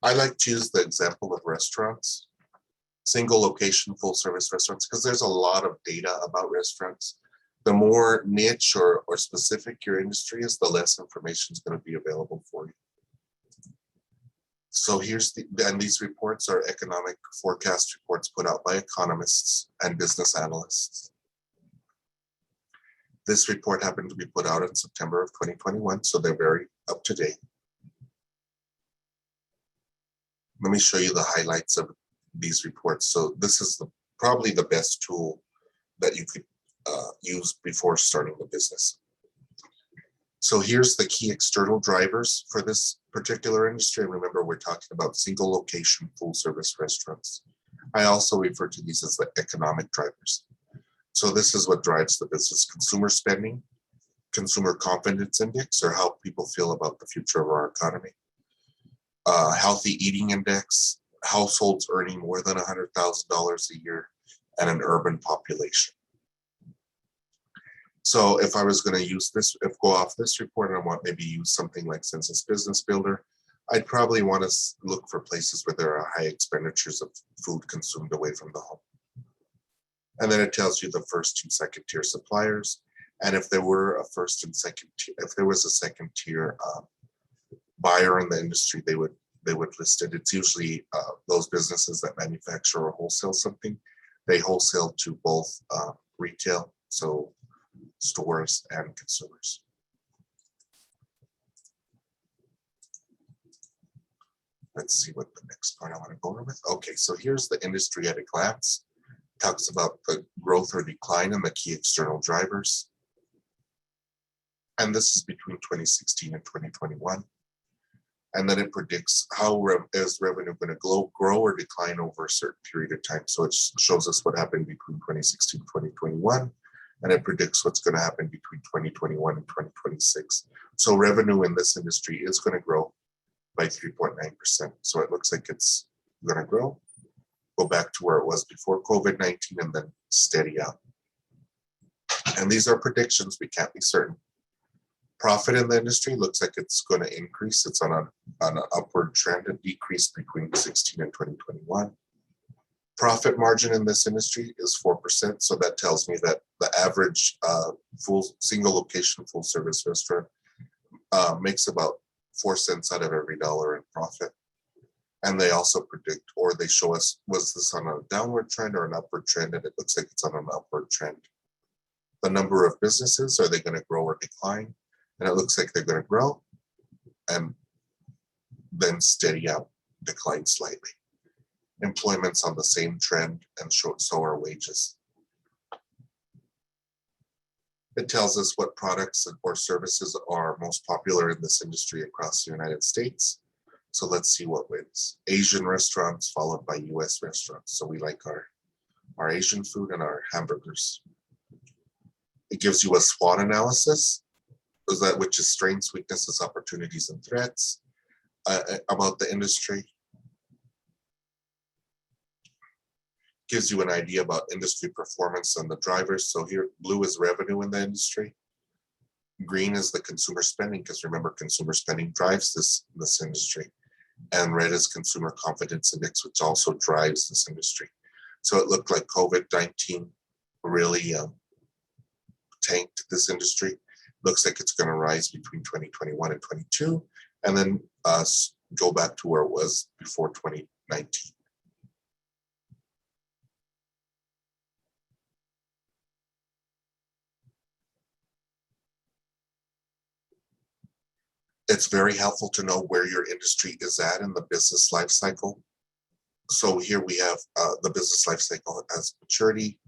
I like to use the example of restaurants, single location, full service restaurants, because there's a lot of data about restaurants. The more niche or specific your industry is, the less information is going to be available for you. So and these reports are economic forecast reports put out by economists and business analysts. This report happened to be put out in September of 2021, so they're very up to date. Let me show you the highlights of these reports. So this is probably the best tool that you could use before starting the business. So here's the key external drivers for this particular industry. And remember, we're talking about single location, full service restaurants. I also refer to these as the economic drivers. So this is what drives the business: consumer spending, consumer confidence index, or how people feel about the future of our economy, healthy eating index, households earning more than $100,000 a year, and an urban population. So if I was going to use this, go off this report and I want maybe use something like Census Business Builder, I'd probably want to look for places where there are high expenditures of food consumed away from the home. And then it tells you the first and second tier suppliers. And if there were a first and second tier, if there was a second tier buyer in the industry, they would list it. It's usually those businesses that manufacture or wholesale something. They wholesale to both retail, so stores and consumers. Let's see what the next part I want to go over with. Okay, so here's the industry at a glance. Talks about the growth or decline in the key external drivers. And this is between 2016 and 2021. And then it predicts how is revenue going to grow or decline over a certain period of time. So it shows us what happened between 2016 and 2021. And it predicts what's going to happen between 2021 and 2026. So revenue in this industry is going to grow by 3.9%. So it looks like it's going to grow, go back to where it was before COVID-19, and then steady out. And these are predictions. We can't be certain. Profit in the industry looks like it's going to increase. It's on an upward trend. It decreased between 16 and 2021. Profit margin in this industry is 4%. So that tells me that the average single location full service restaurant makes about 4 cents out of every dollar in profit. And they also predict, or they show us, was this on a downward trend or an upward trend? And it looks like it's on an upward trend. The number of businesses, are they going to grow or decline? And it looks like they're going to grow and then steady out, decline slightly. Employment's on the same trend, and so are wages. It tells us what products or services are most popular in this industry across the United States. So let's see what wins. Asian restaurants followed by US restaurants. So we like our Asian food and our hamburgers. It gives you a SWOT analysis, which is strengths, weaknesses, opportunities, and threats about the industry. Gives you an idea about industry performance and the drivers. So here, blue is revenue in the industry. Green is the consumer spending, because remember, consumer spending drives this industry. And red is consumer confidence index, which also drives this industry. So it looked like COVID-19 really tanked this industry. Looks like it's going to rise between 2021 and 22, and then go back to where it was before 2019. It's very helpful to know where your industry is at in the business life cycle. So here we have the business life cycle as maturity,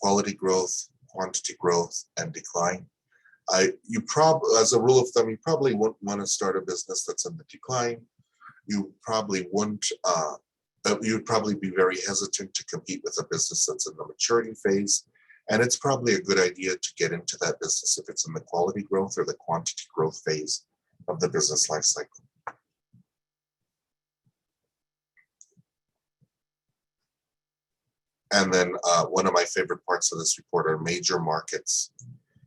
quality growth, quantity growth, and decline. As a rule of thumb, you probably wouldn't want to start a business that's in the decline. You probably wouldn't. You'd probably be very hesitant to compete with a business that's in the maturity phase. And it's probably a good idea to get into that business if it's in the quality growth or the quantity growth phase of the business life cycle. And then one of my favorite parts of this report are major markets.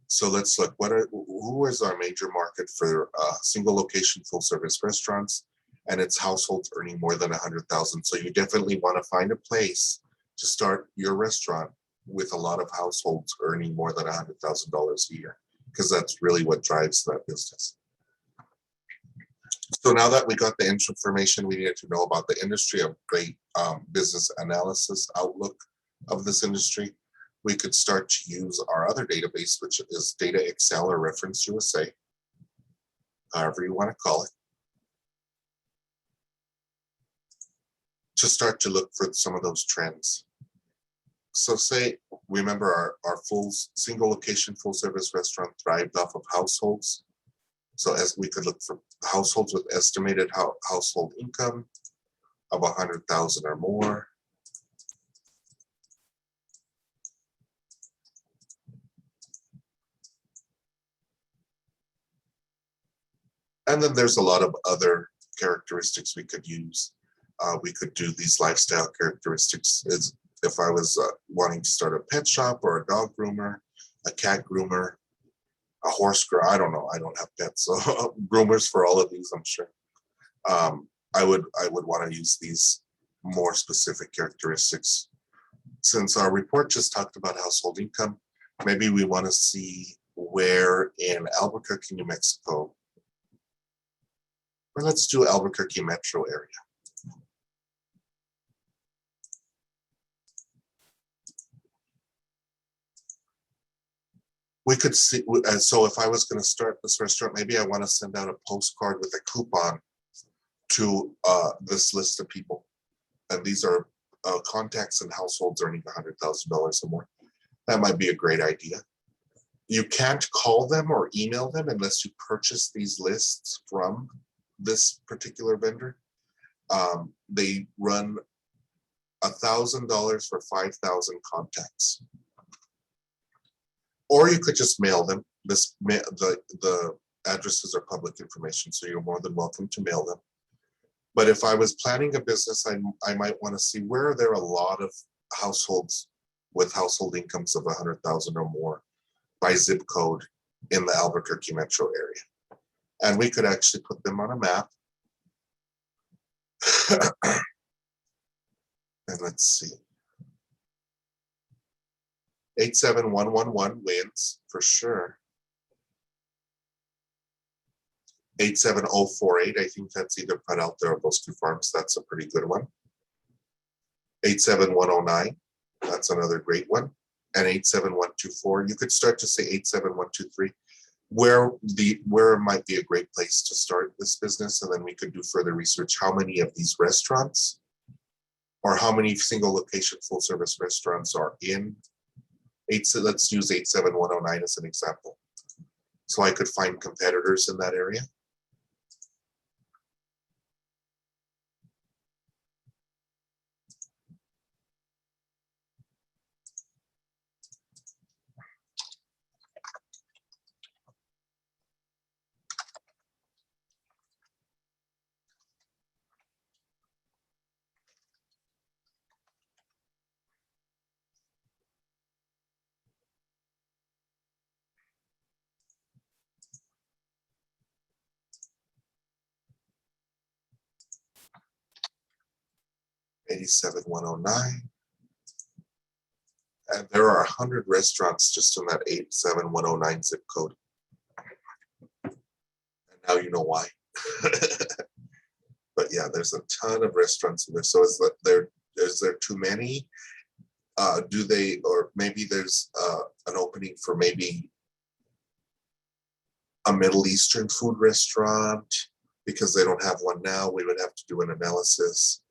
So let's look, who is our major market for single location full service restaurants, and its households earning more than 100,000. So you definitely want to find a place to start your restaurant with a lot of households earning more than $100,000 a year, because that's really what drives that business. So now that we got the information we needed to know about the industry, a great business analysis outlook of this industry, we could start to use our other database, which is Data Excel or Reference USA, however you want to call it, to start to look for some of those trends. So remember our full single location full service restaurant thrived off of households. So as we could look for households with estimated household income of 100,000 or more. And then there's a lot of other characteristics we could use. We could do these lifestyle characteristics as if I was wanting to start a pet shop or a dog groomer, a cat groomer, a horse groomer. I don't know. I don't have pets, so groomers for all of these, I'm sure. I would want to use these more specific characteristics. Since our report just talked about household income, maybe we want to see where in Albuquerque, New Mexico, or let's do Albuquerque metro area. We could see, so if I was going to start this restaurant, maybe I want to send out a postcard with a coupon to this list of people. And these are contacts and households earning $100,000 or more. That might be a great idea. You can't call them or email them unless you purchase these lists from this particular vendor. They run $1,000 for 5,000 contacts. Or you could just mail them. The addresses are public information, so you're more than welcome to mail them. But if I was planning a business, I might want to see where are there a lot of households with household incomes of 100,000 or more by zip code in the Albuquerque metro area. And we could actually put them on a map. And let's see. 87111 wins for sure. 87048, I think that's either Put Out There or those two farms. That's a pretty good one. 87109, that's another great one. And 87124, you could start to say 87123, where might be a great place to start this business, and then we could do further research. How many of these restaurants, or how many single location full service restaurants are in let's use 87109 as an example. So I could find competitors in that area. $87,109. And there are 100 restaurants just in that 87109 zip code. And now you know why. But yeah, there's a ton of restaurants in there. So is there too many? Do they, or maybe there's an opening for maybe a Middle Eastern food restaurant because they don't have one now. We would have to do an analysis.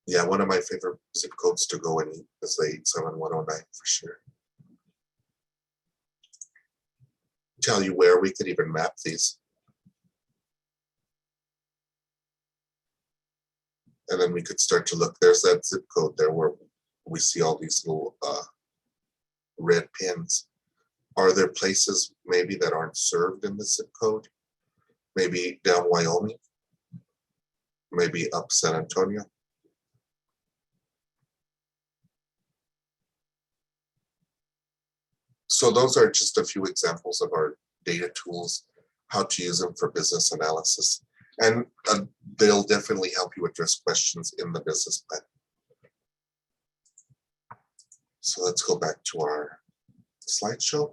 Yeah, one of my favorite zip codes to go in is the 87109 for sure. Tell you where we could even map these. And then we could start to look. There's that zip code there where we see all these little red pins. Are there places maybe that aren't served in the zip code? Maybe down Wyoming? Maybe up San Antonio? So those are just a few examples of our data tools, how to use them for business analysis. And they'll definitely help you address questions in the business plan. So let's go back to our slideshow.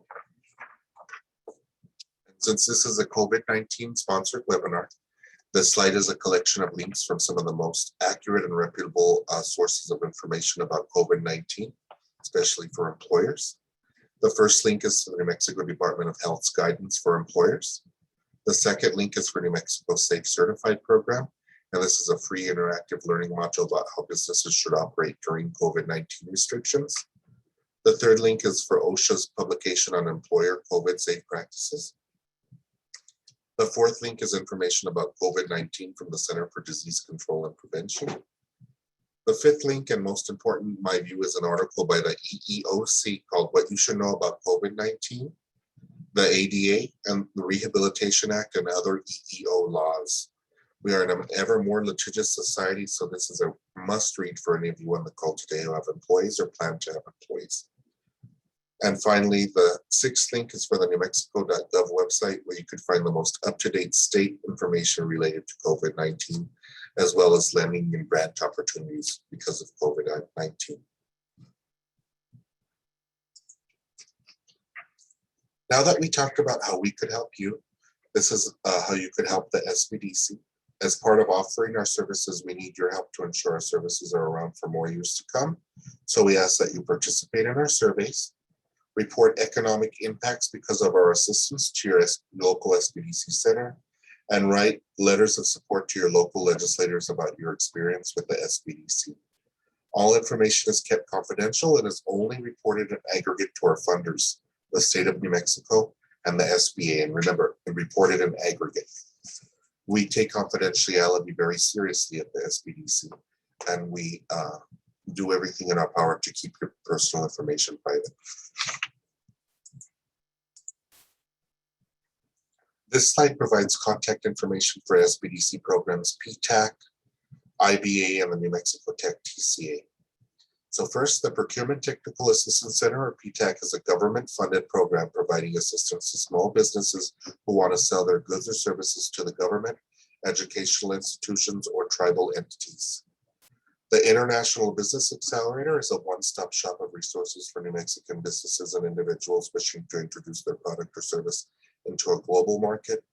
Since this is a COVID-19 sponsored webinar, this slide is a collection of links from some of the most accurate and reputable sources of information about COVID-19, especially for employers. The first link is to the New Mexico Department of Health's guidance for employers. The second link is for New Mexico Safe Certified program, and this is a free interactive learning module about how businesses should operate during COVID-19 restrictions. The third link is for OSHA's publication on employer COVID safe practices. The fourth link is information about COVID-19 from the Center for Disease Control and Prevention. The fifth link, and most important in my view, is an article by the EEOC called What You Should Know About COVID-19. the ADA and the Rehabilitation Act and other EEO laws. We are in an ever more litigious society, so this is a must read for any of you on the call today who have employees or plan to have employees. And finally, the sixth link is for the newmexico.gov website, where you could find the most up-to-date state information related to COVID-19, as well as lending and grant opportunities because of COVID-19. Now that we talked about how we could help you, this is how you could help the SBDC. As part of offering our services, we need your help to ensure our services are around for more years to come. So we ask that you participate in our surveys, report economic impacts because of our assistance to your local SBDC center, and write letters of support to your local legislators about your experience with the SBDC. All information is kept confidential and is only reported in aggregate to our funders, the state of New Mexico and the SBA. And remember, reported in aggregate. We take confidentiality very seriously at the SBDC, and we do everything in our power to keep your personal information private. This slide provides contact information for SBDC programs PTAC, IBA, and the New Mexico Tech TCA. So first, the Procurement Technical Assistance Center, or PTAC, is a government-funded program providing assistance to small businesses who want to sell their goods or services to the government, educational institutions, or tribal entities. The International Business Accelerator is a one-stop shop of resources for New Mexican businesses and individuals wishing to introduce their product or service into a global market.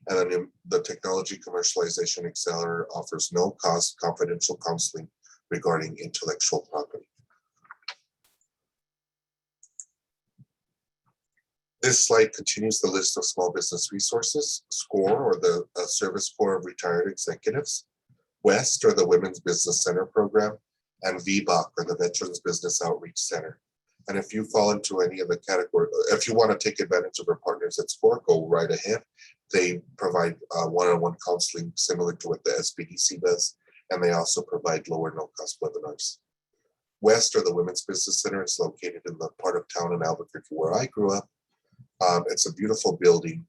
And then the Technology Commercialization Accelerator offers no-cost confidential counseling regarding intellectual property. This slide continues the list of small business resources: SCORE, or the Service Corps of Retired Executives; WEST, or the Women's Business Center Program; and VBOC, or the Veterans Business Outreach Center. And if you fall into any of the category, if you want to take advantage of our partners at SCORE, go right ahead. They provide one-on-one counseling similar to what the SBDC does, and they also provide low or no-cost webinars. WEST, or the Women's Business Center, is located in the part of town in Albuquerque where I grew up. It's a beautiful building.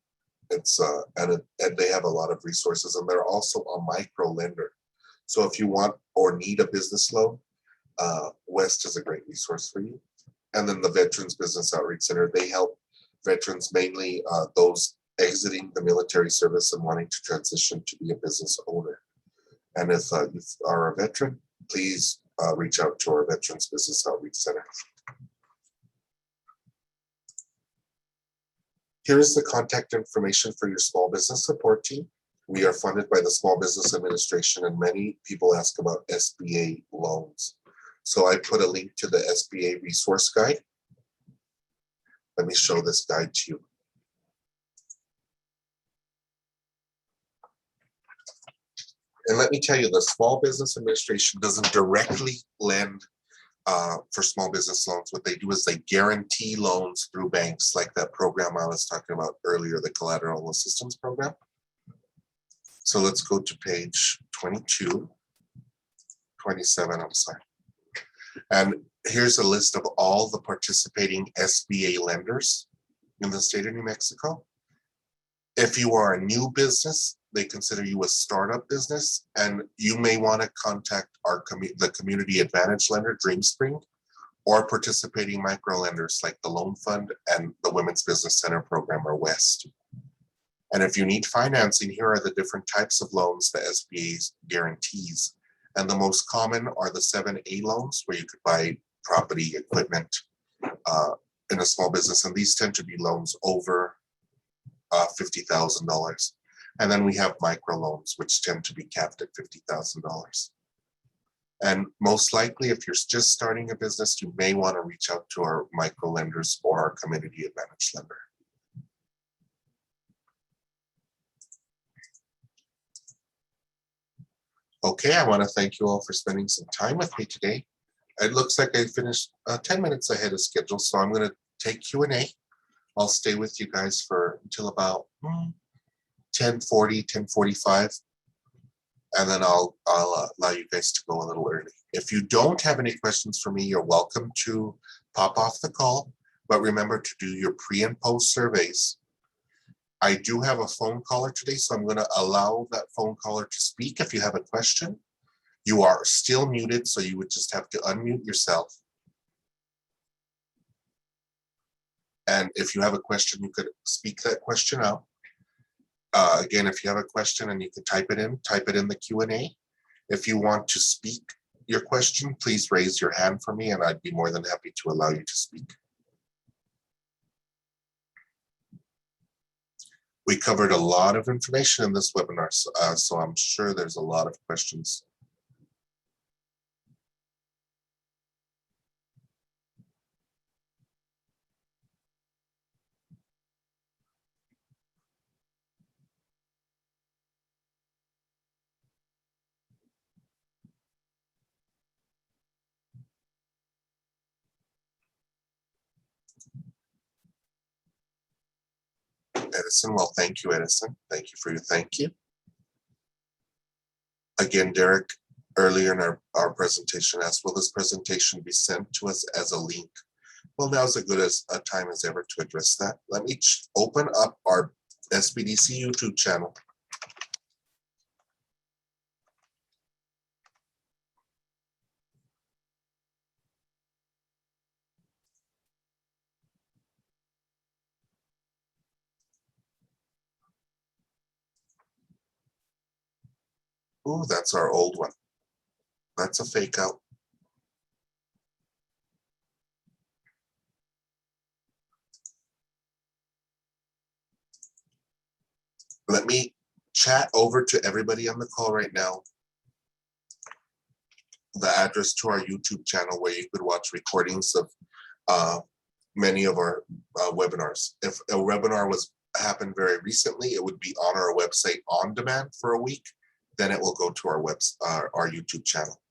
It's and they have a lot of resources, and they're also a micro lender. So if you want or need a business loan, WEST is a great resource for you. And then the Veterans Business Outreach Center, they help veterans, mainly those exiting the military service and wanting to transition to be a business owner. And if you are a veteran, please reach out to our Veterans Business Outreach Center. Here's the contact information for your small business support team. We are funded by the Small Business Administration, and many people ask about SBA loans. So I put a link to the SBA resource guide. Let me show this guide to you. And let me tell you, the Small Business Administration doesn't directly lend for small business loans. What they do is they guarantee loans through banks, like that program I was talking about earlier, the Collateral Assistance Program. So let's go to page 27, I'm sorry. And here's a list of all the participating SBA lenders in the state of New Mexico. If you are a new business, they consider you a startup business, and you may want to contact the Community Advantage lender, DreamSpring, or participating micro lenders like the Loan Fund and the Women's Business Center Program, or WEST. And if you need financing, here are the different types of loans the SBA guarantees. And the most common are the 7A loans, where you could buy property, equipment in a small business. And these tend to be loans over $50,000. And then we have micro loans, which tend to be capped at $50,000. And most likely, if you're just starting a business, you may want to reach out to our micro lenders or our Community Advantage lender. Okay, I want to thank you all for spending some time with me today. It looks like I finished 10 minutes ahead of schedule, so I'm going to take Q&A. I'll stay with you guys for until about 10:40, 10:45, and then I'll allow you guys to go a little early. If you don't have any questions for me, you're welcome to pop off the call, but remember to do your pre and post surveys I do have a phone caller today, so I'm going to allow that phone caller to speak. If you have a question, you are still muted, so you would just have to unmute yourself. And if you have a question, you could speak that question out. Again, if you have a question and you can type it in the Q&A. If you want to speak your question, please raise your hand for me and I'd be more than happy to allow you to speak. We covered a lot of information in this webinar, so I'm sure there's a lot of questions. Edison, well, thank you, Edison. Thank you for your thank you. Again, Derek, earlier in our presentation asked, will this presentation be sent to us as a link? Well, now's as good as a time as ever to address that. Let me open up our SBDC YouTube channel. Ooh, that's our old one. That's a fake out. Let me chat over to everybody on the call right now the address to our YouTube channel where you could watch recordings of many of our webinars. If a webinar happened very recently, it would be on our website on demand for a week. Then it will go to our YouTube channel.